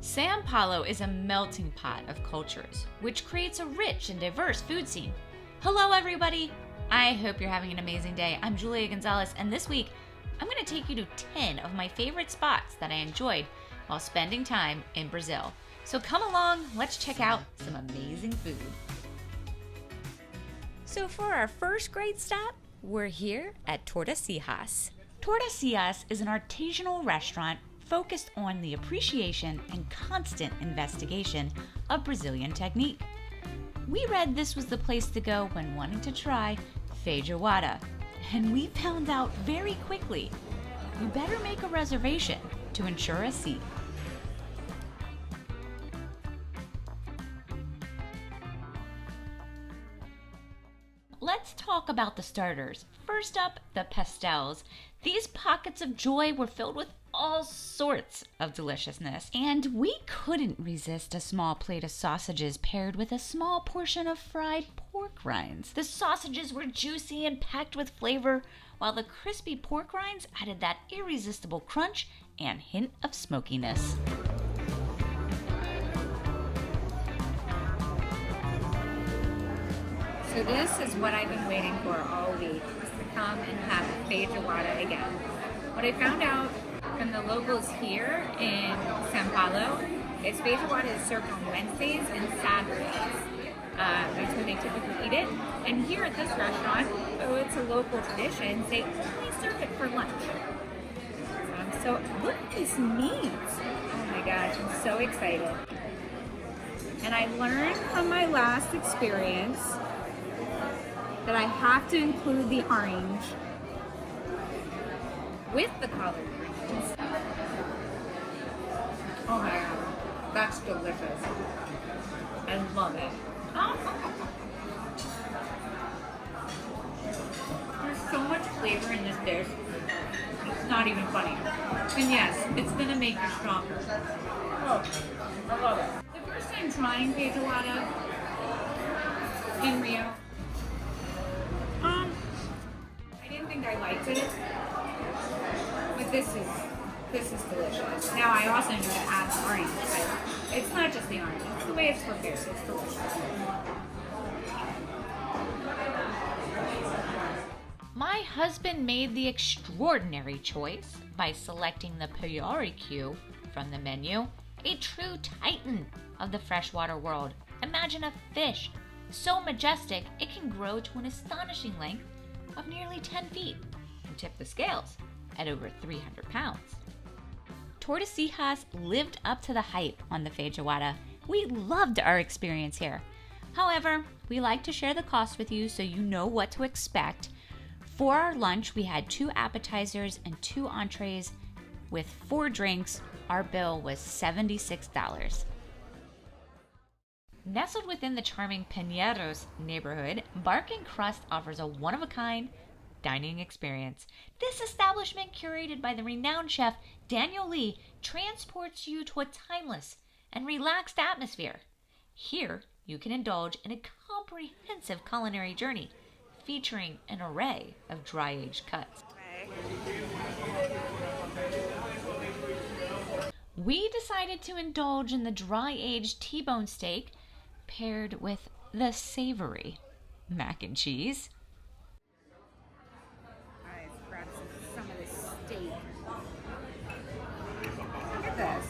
São Paulo is a melting pot of cultures, which creates a rich and diverse food scene. Hello everybody! I hope you're having an amazing day. I'm Julia Gonzales, and this week, I'm going to take you to 10 of my favorite spots that I enjoyed while spending time in Brazil. So come along, let's check out some amazing food. So for our first great stop, we're here at Torto Seas. Torto Seas is an artisanal restaurant focused on the appreciation and constant investigation of Brazilian technique. We read this was the place to go when wanting to try feijoada, and we found out very quickly, you better make a reservation to ensure a seat. Let's talk about the starters. First up, the pastels. These pockets of joy were filled with all sorts of deliciousness, and we couldn't resist a small plate of sausages paired with a small portion of fried pork rinds. The sausages were juicy and packed with flavor, while the crispy pork rinds added that irresistible crunch and hint of smokiness. So this is what I've been waiting for all week, is to come and have feijoada again. What I found out from the locals here in São Paulo is feijoada is served on Wednesdays and Saturdays. That's when they typically eat it. And here at this restaurant, though it's a local tradition, they only serve it for lunch. So look at these meats. Oh my gosh, I'm so excited. And I learned from my last experience that I have to include the orange with the collard greens. Oh my god, that's delicious. I love it. There's so much flavor in this dish, it's not even funny. And yes, it's gonna make you stronger. Oh, I love it. The first time trying feijoada in Rio, I didn't think I liked it, but this is delicious. Now I also need to add the orange, but it's not just the orange, it's the way it's prepared, it's delicious. My husband made the extraordinary choice by selecting the Pirarucu from the menu, a true titan of the freshwater world. Imagine a fish so majestic it can grow to an astonishing length of nearly 10 feet and tip the scales at over 300 pounds. Torto Seas lived up to the hype on the feijoada. We loved our experience here. However, we like to share the cost with you so you know what to expect. For our lunch, we had 2 appetizers and 2 entrees with 4 drinks. Our bill was $76. Nestled within the charming Pinheiros neighborhood, Bark & Crust offers a one-of-a-kind dining experience. This establishment, curated by the renowned chef Daniel Lee, transports you to a timeless and relaxed atmosphere. Here, you can indulge in a comprehensive culinary journey featuring an array of dry-aged cuts. We decided to indulge in the dry-aged T-bone steak paired with the savory mac and cheese. Alright, let's grab some of this steak. Look at this.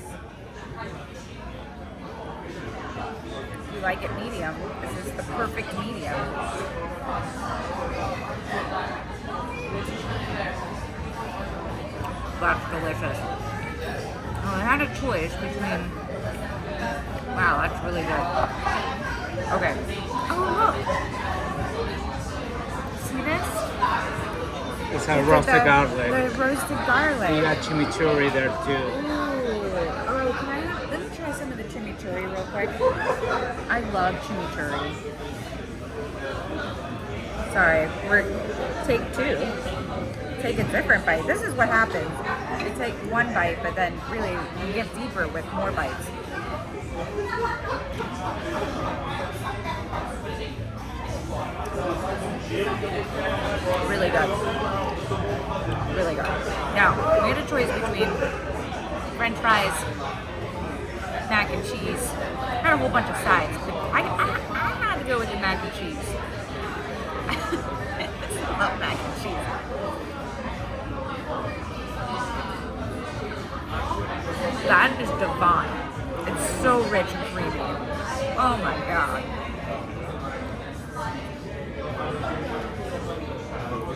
If you like it medium, this is the perfect medium. That's delicious. Well, I had a choice between... Wow, that's really good. Okay. Oh, look. See this? It's a roasted garlic. The roasted garlic. You got chimichurri there too. Ooh. Oh, let me try some of the chimichurri real quick. I love chimichurri. Sorry, take 2. Take a different bite. This is what happens. You take one bite, but then really you get deeper with more bites. Really good. Really good. Now, we had a choice between French fries mac and cheese. I had a whole bunch of sides, but I had to go with the mac and cheese. I love mac and cheese. That is divine. It's so rich and creamy. Oh my god.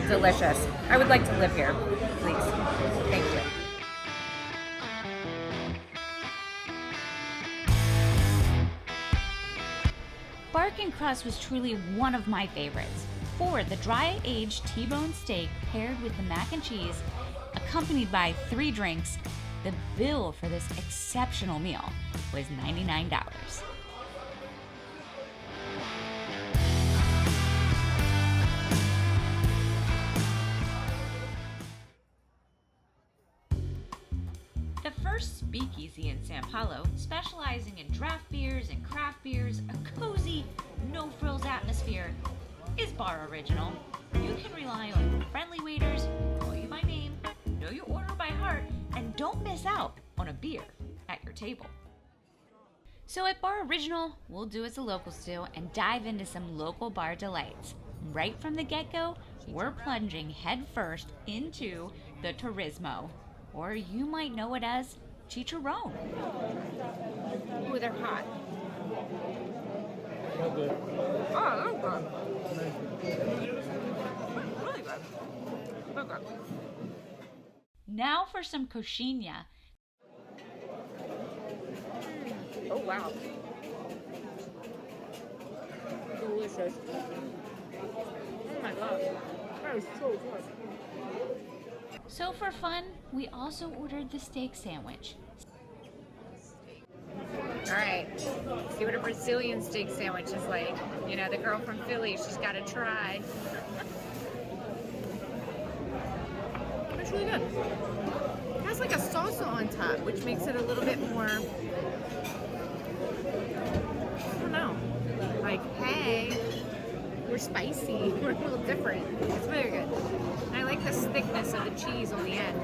Delicious. I would like to live here, please. Thank you. Bark and Crust was truly one of my favorites. For the dry-aged T-bone steak paired with the mac and cheese, accompanied by 3 drinks, the bill for this exceptional meal was $99. The first speakeasy in São Paulo, specializing in draft beers and craft beers, a cozy, no-frills atmosphere, is Bar Original. You can rely on friendly waiters, call you by name, know your order by heart, and don't miss out on a beer at your table. So at Bar Original, we'll do as the locals do and dive into some local bar delights. Right from the get-go, we're plunging headfirst into the turismo, or you might know it as chicharrón. Ooh, they're hot. Oh, they're good. Really good. They're good. Now for some coxinha. Oh, wow. Delicious. Oh my god. That is so good. So for fun, we also ordered the steak sandwich. Alright, see what a Brazilian steak sandwich is like. You know, the girl from Philly, she's got to try. It's really good. It has like a salsa on top, which makes it a little bit more, I don't know, like, hey, we're spicy, we're a little different. It's very good. And I like the thickness of the cheese on the end.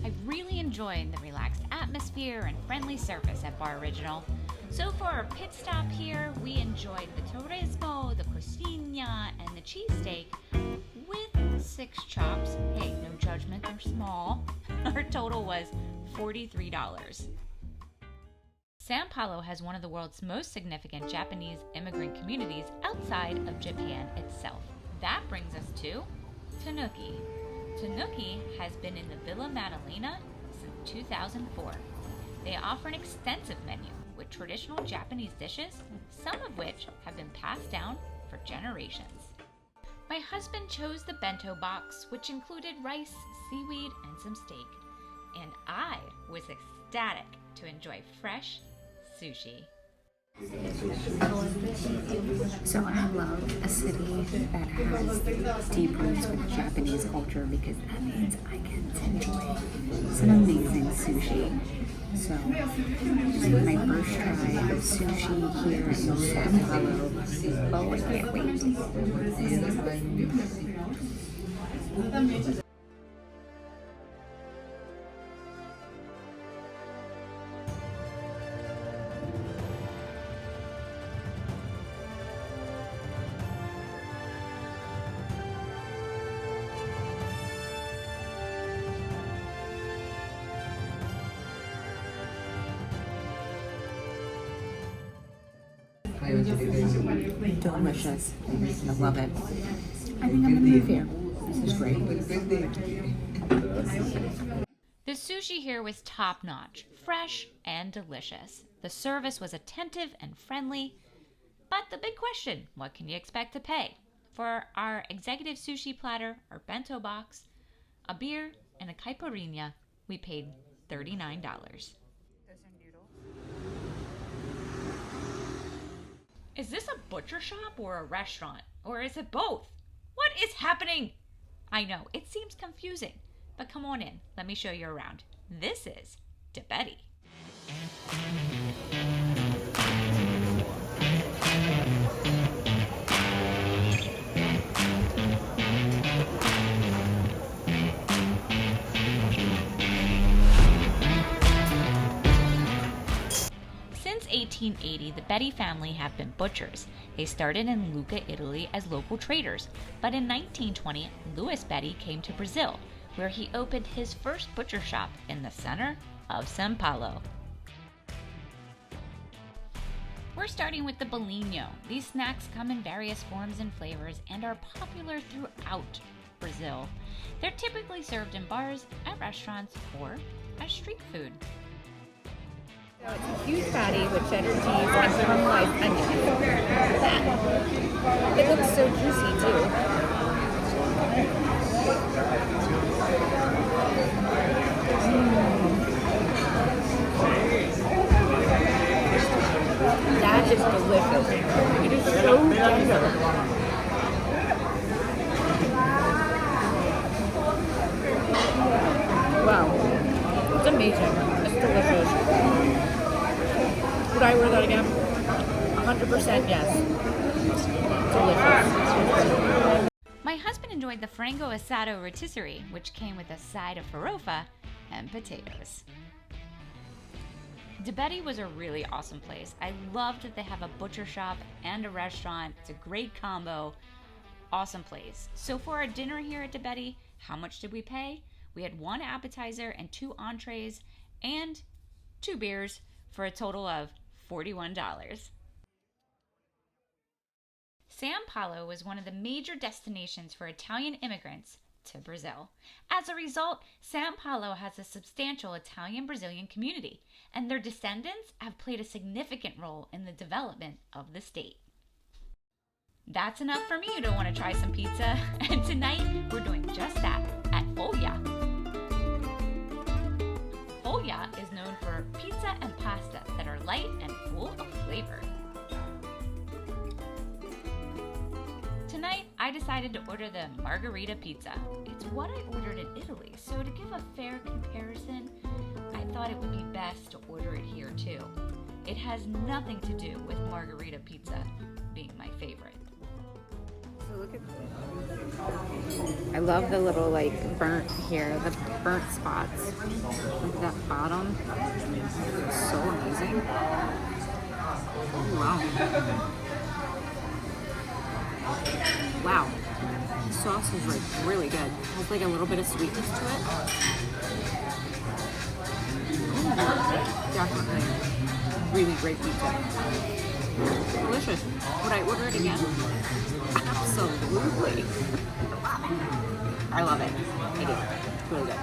I really enjoyed the relaxed atmosphere and friendly service at Bar Original. So for our pit stop here, we enjoyed the turismo, the coxinha, and the cheesesteak with 6 chops. Hey, no judgment, they're small. Our total was $43. São Paulo has one of the world's most significant Japanese immigrant communities outside of Japan itself. That brings us to Tanuki. Tanuki has been in the Villa Madalena since 2004. They offer an extensive menu with traditional Japanese dishes, some of which have been passed down for generations. My husband chose the bento box, which included rice, seaweed, and some steak. And I was ecstatic to enjoy fresh sushi. So I love a city that has deep roots with Japanese culture because that means I can enjoy some amazing sushi. So this is my first try of sushi here in São Paulo. Oh, I can't wait. Delicious. I love it. I think I'm gonna move here. This is great. The sushi here was top-notch, fresh and delicious. The service was attentive and friendly. But the big question, what can you expect to pay? For our executive sushi platter, our bento box, a beer, and a caipirinha, we paid $39. Is this a butcher shop or a restaurant? Or is it both? What is happening? I know, it seems confusing, but come on in. Let me show you around. This is deBetti. 1980, the deBetti family have been butchers. They started in Lucca, Italy as local traders, but in 1920, Luís deBetti came to Brazil, where he opened his first butcher shop in the center of São Paulo. We're starting with the bolinho. These snacks come in various forms and flavors and are popular throughout Brazil. They're typically served in bars, at restaurants, or as street food. So it's a huge patty with cheddar cheese and caramelized onions. That. It looks so juicy too. That is delicious. It is so tender. Wow. It's amazing. It's delicious. Would I order that again? 100% yes. Delicious. My husband enjoyed the frango assado rotisserie, which came with a side of farofa and potatoes. deBetti was a really awesome place. I loved that they have a butcher shop and a restaurant. It's a great combo. Awesome place. So for our dinner here at deBetti, how much did we pay? We had 1 appetizer and 2 entrees and 2 beers for a total of $41. São Paulo was one of the major destinations for Italian immigrants to Brazil. As a result, São Paulo has a substantial Italian-Brazilian community, and their descendants have played a significant role in the development of the state. That's enough for me to want to try some pizza, and tonight we're doing just that at Foglia. Foglia is known for pizza and pasta that are light and full of flavor. Tonight, I decided to order the margherita pizza. It's what I ordered in Italy, so to give a fair comparison, I thought it would be best to order it here too. It has nothing to do with margherita pizza being my favorite. So look at this. I love the little burnt here, the burnt spots. Look at that bottom. It's so amazing. Oh, wow. Wow, the sauce is really good. It has a little bit of sweetness to it. Definitely really great pizza. Delicious. Would I order it again? Absolutely. I love it. I do. Really good.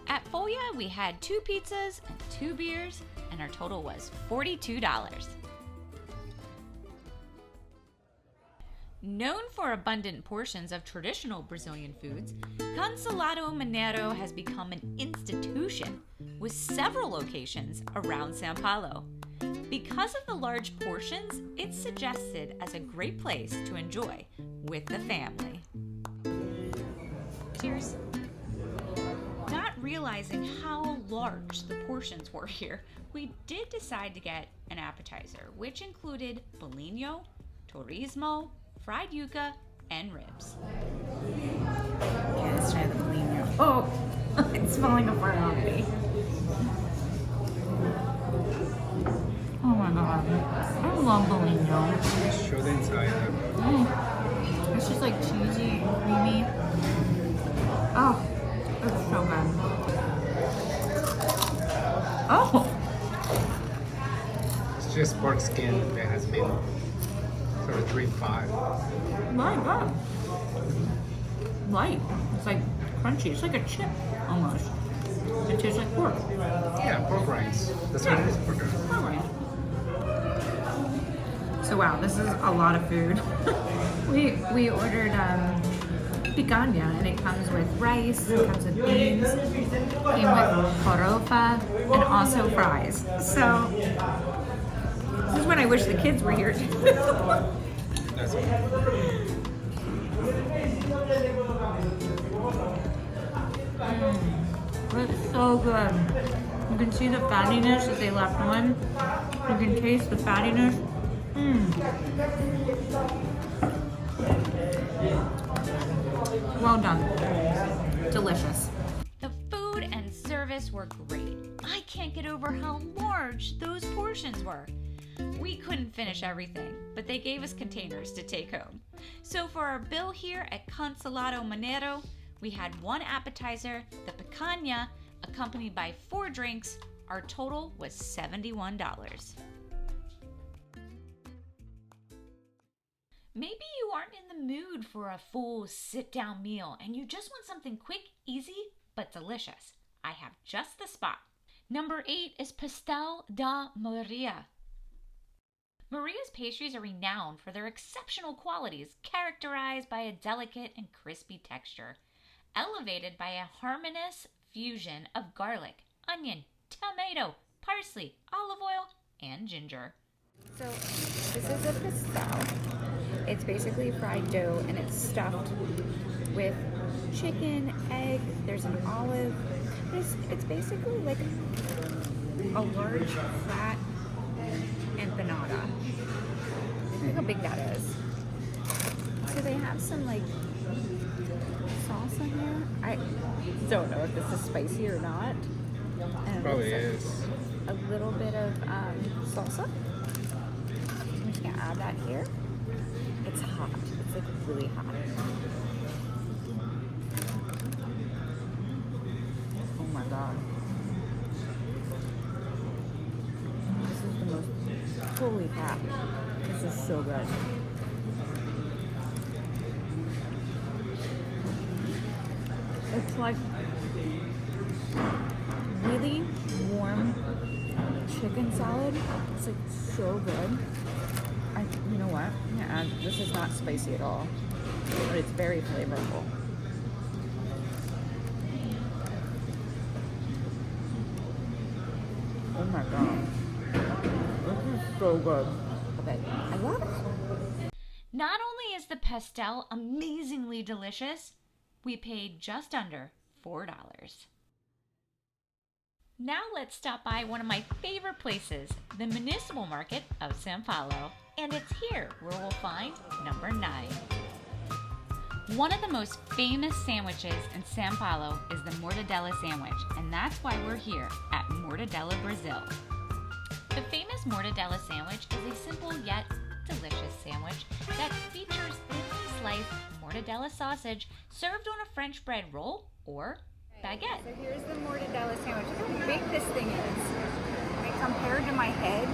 At Foglia, we had 2 pizzas and 2 beers, and our total was $42. Known for abundant portions of traditional Brazilian foods, Consolado Mono has become an institution with several locations around São Paulo. Because of the large portions, it's suggested as a great place to enjoy with the family. Cheers. Not realizing how large the portions were here, we did decide to get an appetizer, which included bolinho, torresmo, fried yuca, and ribs. Yeah, let's try the bolinho. Oh, it's falling apart on me. Oh my god, I love bolinho. Show the inside. It's just cheesy and creamy. Oh, it's so good. Oh! It's just pork skin that has been sort of 3-5. My god. Light. It's crunchy. It's like a chip almost. It tastes like pork. Yeah, pork rinds. That's what it is, pork rinds. Pork rinds. So wow, this is a lot of food. we ordered picanha, and it comes with rice, it comes with beans, came with farofa, and also fries. So this is when I wish the kids were here. That's it. It's so good. You can see the fattiness that they left on. You can taste the fattiness. Well done. Delicious. The food and service were great. I can't get over how large those portions were. We couldn't finish everything, but they gave us containers to take home. So for our bill here at Consolado Mono, we had one appetizer, the picanha, accompanied by 4 drinks. Our total was $71. Maybe you aren't in the mood for a full sit-down meal and you just want something quick, easy, but delicious. I have just the spot. Number 8 is Pastel da Maria. Maria's pastries are renowned for their exceptional qualities, characterized by a delicate and crispy texture, elevated by a harmonious fusion of garlic, onion, tomato, parsley, olive oil, and ginger. So this is a pastel. It's basically fried dough and it's stuffed with chicken, egg, there's an olive. It's basically like a large flat empanada. Look how big that is. So they have some like salsa here. I don't know if this is spicy or not. Probably is. A little bit of salsa. I'm just gonna add that here. It's hot. It's like really hot. Oh my god. This is the most, holy crap. This is so good. It's like really warm chicken salad. It's like so good. You know what? Yeah, this is not spicy at all, but it's very flavorful. Oh my god. This is so good. Okay, I love it. Not only is the pastel amazingly delicious, we paid just under $4. Now let's stop by one of my favorite places, the Municipal Market of São Paulo. And it's here where we'll find number 9. One of the most famous sandwiches in São Paulo is the Mortadella Sandwich, and that's why we're here at Mortadella Brazil. The famous Mortadella Sandwich is a simple yet delicious sandwich that features thinly sliced mortadella sausage served on a French bread roll or baguette. So here's the Mortadella Sandwich. Look how big this thing is. Like, compared to my head.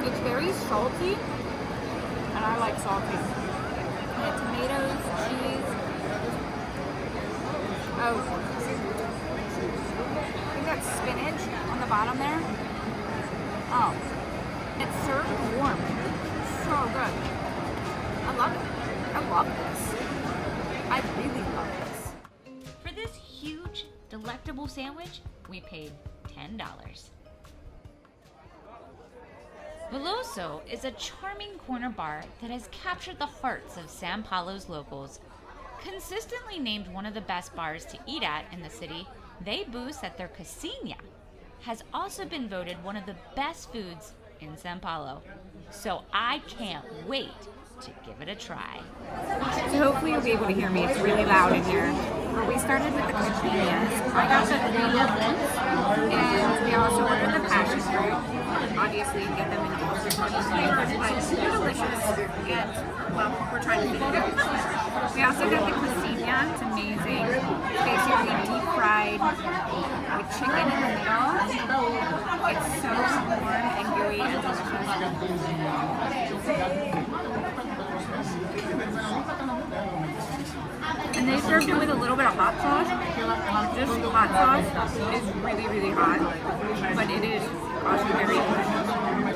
It's very salty, and I like salty. And tomatoes, cheese. Oh, I think that's spinach on the bottom there. Oh, it's served warm. So good. I love it. I love this. I really love this. For this huge, delectable sandwich, we paid $10. Veloso is a charming corner bar that has captured the hearts of São Paulo's locals. Consistently named one of the best bars to eat at in the city, they boast that their cozinha has also been voted one of the best foods in São Paulo. So I can't wait to give it a try. So hopefully you'll be able to hear me. It's really loud in here. We started with the cozinhas. I got the 3 ones, and we also ordered the passion fruit. Obviously, you get them in different flavors, but they're delicious. And well, we're trying to figure it out. We also got the cozinha. It's amazing. It's basically deep fried with chicken in the middle. It's so warm and gooey and delicious. And they served it with a little bit of hot sauce. This hot sauce is really, really hot, but it is also very good.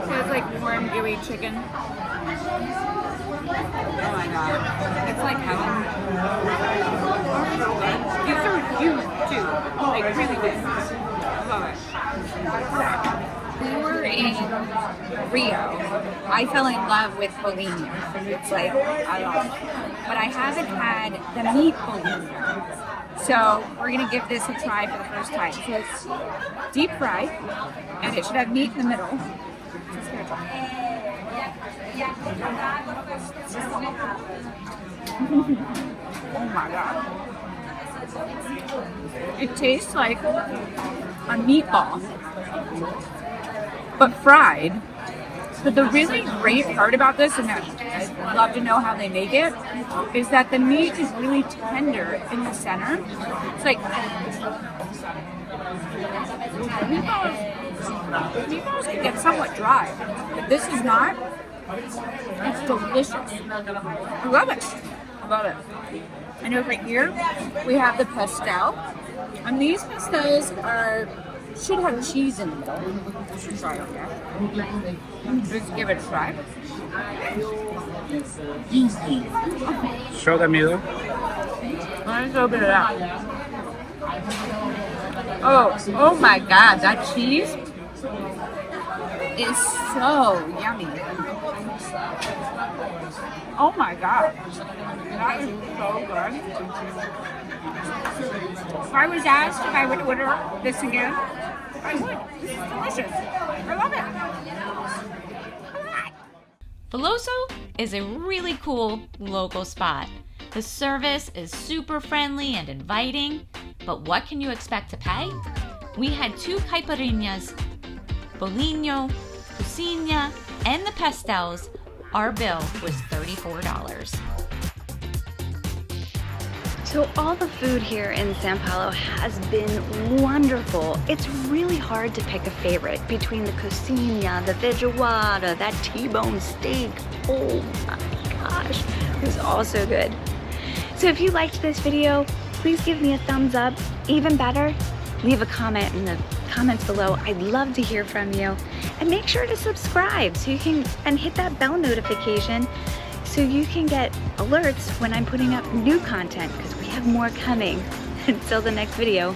So it's like warm, gooey chicken. Oh my god. It's like heaven. These are huge too. Like really big. Love it. We were in Rio. I fell in love with bolinha. It's like, I love it. But I haven't had the meat bolinha. So we're gonna give this a try for the first time. So it's deep fried, and it should have meat in the middle. Let's give it a try. Oh my god. It tastes like a meatball, but fried. But the really great part about this, and I'd love to know how they make it, is that the meat is really tender in the center. It's like meatballs can get somewhat dry, but this is not. It's delicious. I love it. I love it. And over here, we have the pastel. And these pastels should have cheese in the middle. Let's try it here. Let's give it a try. Show them you. Let's open it up. Oh my god, that cheese is so yummy. Oh my god, that is so good. If I was asked if I would order this again, I would. This is delicious. I love it. Veloso is a really cool local spot. The service is super friendly and inviting, but what can you expect to pay? We had 2 caipirinhas, bolinho, cozinha, and the pastels. Our bill was $34. So all the food here in São Paulo has been wonderful. It's really hard to pick a favorite between the cozinha, the feijoada, that T-bone steak. Oh my gosh, it was all so good. So if you liked this video, please give me a thumbs up. Even better, leave a comment in the comments below. I'd love to hear from you. And make sure to subscribe so you can, and hit that bell notification so you can get alerts when I'm putting up new content, because we have more coming. Until the next video,